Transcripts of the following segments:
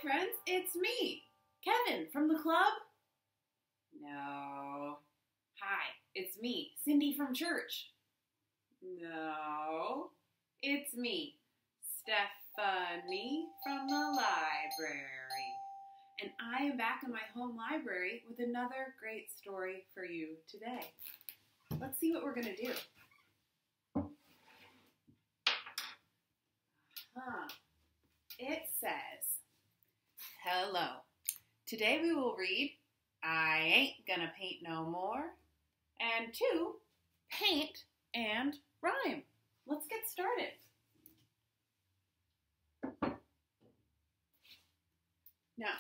friends, it's me, Kevin from the club. No. Hi, it's me, Cindy from church. No. It's me, Stephanie from the library. And I am back in my home library with another great story for you today. Let's see what we're going to do. It says, hello. Today we will read, I Ain't Gonna Paint No More, and 2, Paint and Rhyme. Let's get started. Now,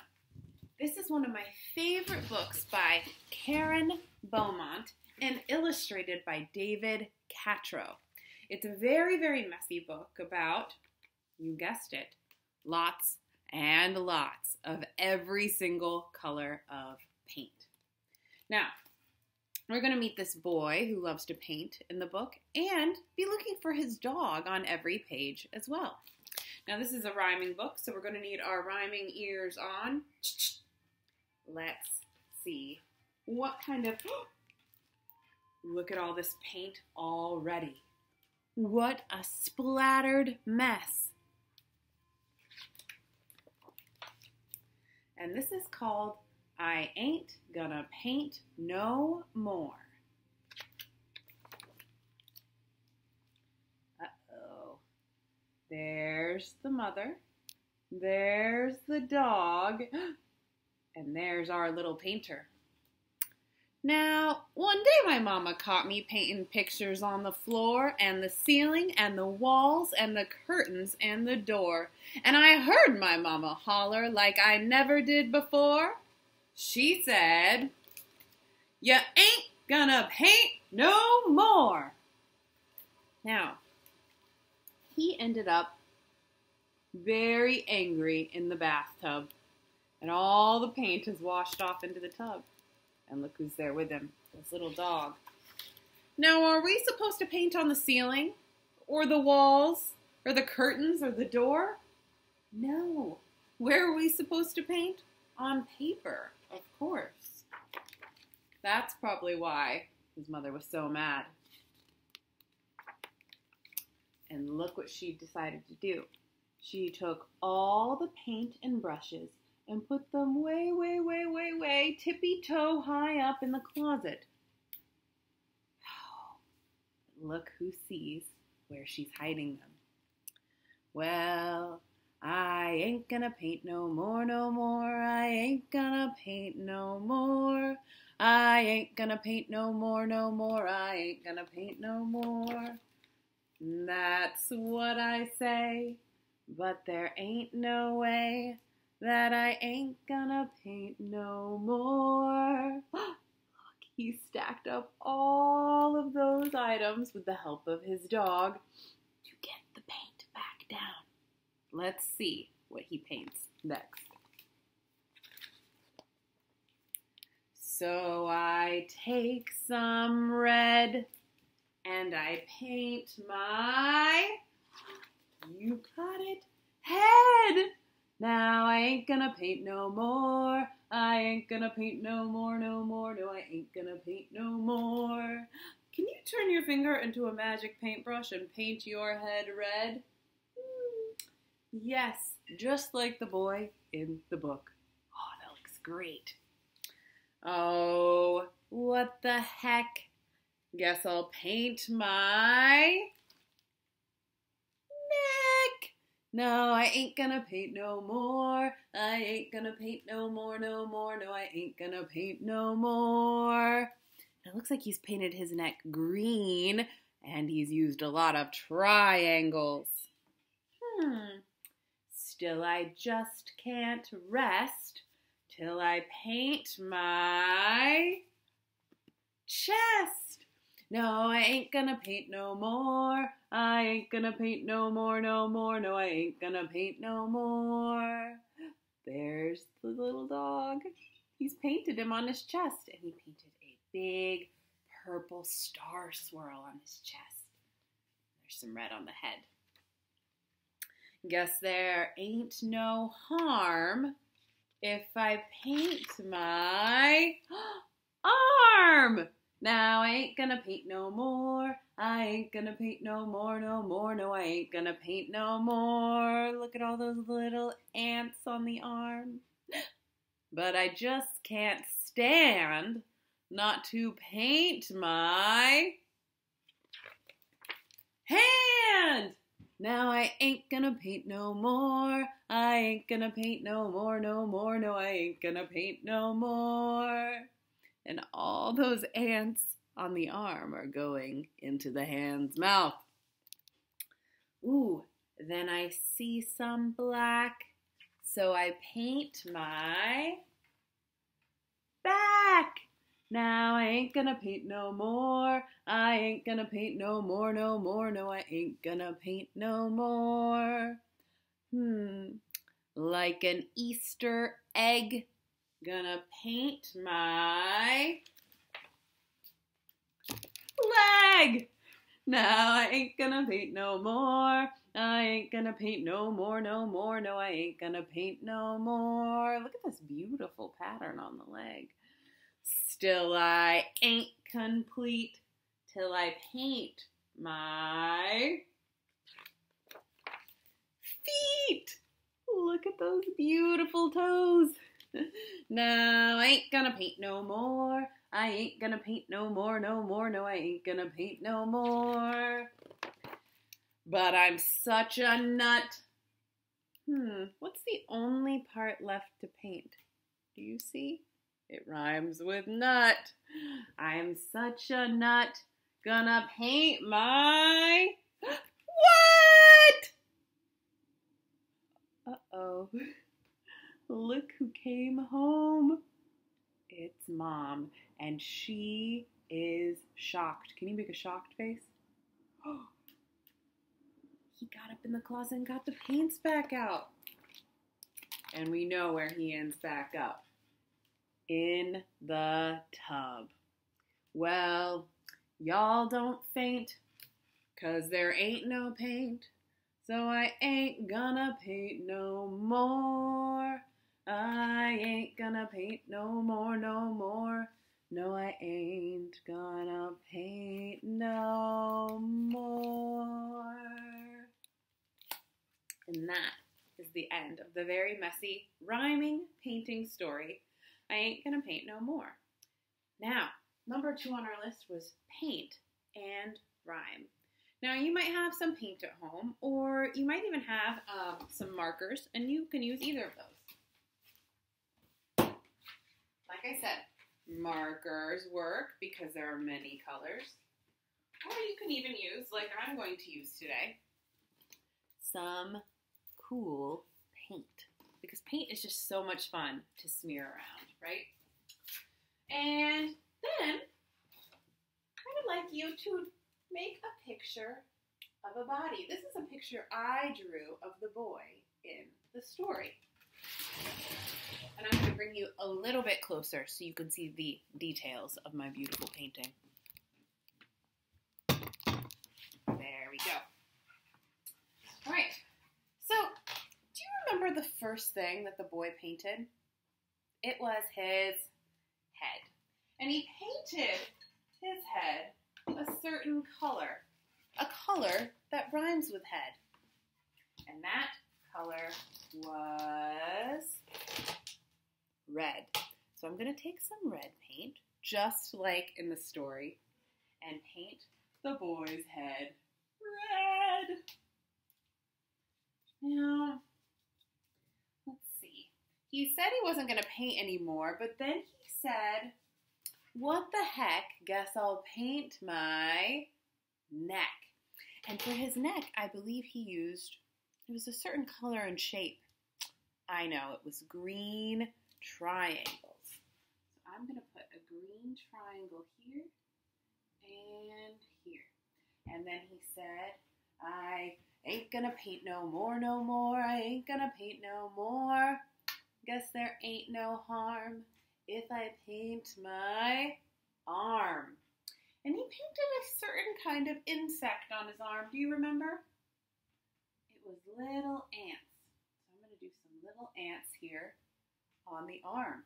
this is one of my favorite books by Karen Beaumont and illustrated by David Catrow. It's a very, very messy book about, you guessed it, lots and lots of every single color of paint. Now, we're going to meet this boy who loves to paint in the book and be looking for his dog on every page as well. Now, this is a rhyming book, so we're going to need our rhyming ears on. Let's see what kind of... Look at all this paint already. What a splattered mess. And this is called I Ain't Gonna Paint No More. Uh-oh. There's the mother. There's the dog. And there's our little painter. Now, one day my mama caught me painting pictures on the floor and the ceiling and the walls and the curtains and the door. And I heard my mama holler like I never did before. She said, "You ain't gonna paint no more." Now, he ended up very angry in the bathtub, and all the paint is washed off into the tub. And look who's there with him, this little dog. Now, are we supposed to paint on the ceiling, or the walls, or the curtains, or the door? No. Where are we supposed to paint? On paper, of course. That's probably why his mother was so mad. And look what she decided to do. She took all the paint and brushes and put them way, way, way, way, way tippy-toe high up in the closet. Look who sees where she's hiding them. Well, I ain't gonna paint no more, no more. I ain't gonna paint no more. I ain't gonna paint no more, no more. I ain't gonna paint no more. That's what I say, but there ain't no way that I ain't gonna paint no more. Look, he stacked up all of those items with the help of his dog to get the paint back down. Let's see what he paints next. So I take some red and I paint my, you got it, head. Now I ain't gonna paint no more. I ain't gonna paint no more, no more. No, I ain't gonna paint no more. Can you turn your finger into a magic paintbrush and paint your head red? Yes, just like the boy in the book. Oh, that looks great. Oh, what the heck? Guess I'll paint my neck. No, I ain't gonna paint no more. I ain't gonna paint no more, no more. No, I ain't gonna paint no more. It looks like he's painted his neck green, and he's used a lot of triangles. Still, I just can't rest till I paint my chest. No, I ain't gonna paint no more. I ain't gonna paint no more, no more. No, I ain't gonna paint no more. There's the little dog. He's painted him on his chest, and he painted a big purple star swirl on his chest. There's some red on the head. Guess there ain't no harm if I paint my arm. Now I ain't gonna paint no more. I ain't gonna paint no more, no more. No, I ain't gonna paint no more. Look at all those little ants on the arm. But I just can't stand not to paint my hand. Now I ain't gonna paint no more. I ain't gonna paint no more, no more. No, I ain't gonna paint no more. And all those ants on the arm are going into the hand's mouth. Ooh, then I see some black, so I paint my back. Now I ain't gonna paint no more. I ain't gonna paint no more, no more. No, I ain't gonna paint no more. Like an Easter egg. Gonna paint my leg. Now I ain't gonna paint no more. I ain't gonna paint no more, no more. No, I ain't gonna paint no more. Look at this beautiful pattern on the leg. Still I ain't complete till I paint my feet. Look at those beautiful toes. Now I ain't gonna paint no more. I ain't gonna paint no more, no more. No, I ain't gonna paint no more. But I'm such a nut. What's the only part left to paint? Do you see? It rhymes with nut. I'm such a nut. Gonna paint my... What? Uh-oh. Look who came home. It's Mom, and she is shocked. Can you make a shocked face? He got up in the closet and got the paints back out. And we know where he ends back up. In the tub. Well, y'all don't faint, 'cause there ain't no paint, so I ain't gonna paint no more. I ain't gonna paint no more, no more. No, I ain't gonna paint no more. And that is the end of the very messy rhyming painting story, I Ain't Gonna Paint No More. Now, number 2 on our list was paint and rhyme. Now, you might have some paint at home, or you might even have some markers, and you can use either of those. Like I said, markers work because there are many colors, or you can even use, like I'm going to use today, some cool paint. Because paint is just so much fun to smear around, right? And then I would like you to make a picture of a body. This is a picture I drew of the boy in the story. And I'm going to bring you a little bit closer so you can see the details of my beautiful painting. There we go. All right. So, do you remember the first thing that the boy painted? It was his head. And he painted his head a certain color. A color that rhymes with head. And that color was red. So I'm going to take some red paint, just like in the story, and paint the boy's head red. Now, let's see. He said he wasn't going to paint anymore, but then he said, what the heck, guess I'll paint my neck. And for his neck, I believe he used, it was a certain color and shape. I know, it was green triangles. So I'm going to put a green triangle here and here. And then he said, I ain't gonna paint no more, no more. I ain't gonna paint no more. Guess there ain't no harm if I paint my arm. And he painted a certain kind of insect on his arm. Do you remember? It was little ants. So I'm going to do some little ants here on the arm.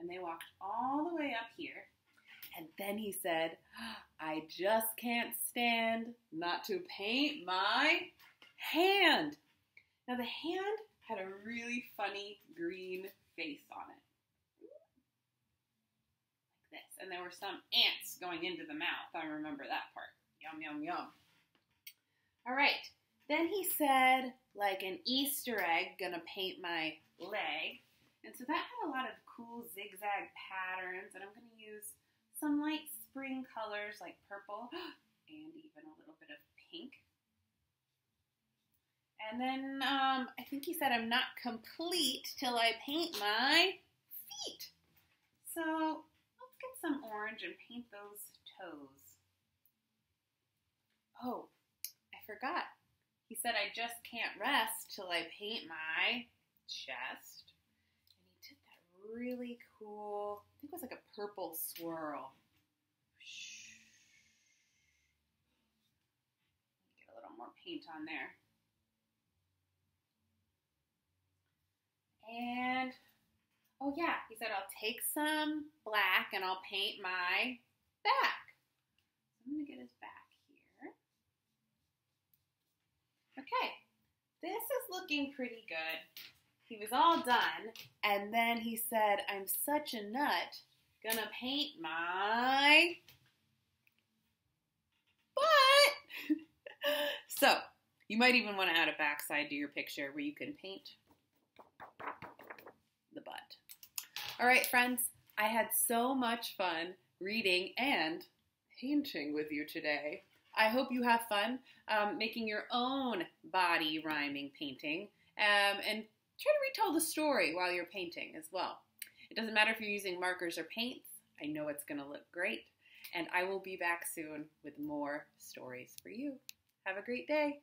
And they walked all the way up here. And then he said, I just can't stand not to paint my hand. Now the hand had a really funny green face on it. Like this. And there were some ants going into the mouth. I remember that part. Yum, yum, yum. All right. Then he said, like an Easter egg, gonna paint my leg. And so that had a lot of cool zigzag patterns, and I'm going to use some light spring colors like purple and even a little bit of pink. And then I think he said I'm not complete till I paint my feet. So let's get some orange and paint those toes. Oh, I forgot. He said I just can't rest till I paint my chest. Really cool, I think it was like a purple swirl. Get a little more paint on there. And, oh yeah, he said I'll take some black and I'll paint my back. So I'm going to get his back here. Okay, this is looking pretty good. He was all done, and then he said, I'm such a nut, gonna paint my butt. So, you might even want to add a backside to your picture where you can paint the butt. All right, friends, I had so much fun reading and painting with you today. I hope you have fun making your own body rhyming painting, and try to retell the story while you're painting as well. It doesn't matter if you're using markers or paints. I know it's going to look great. And I will be back soon with more stories for you. Have a great day.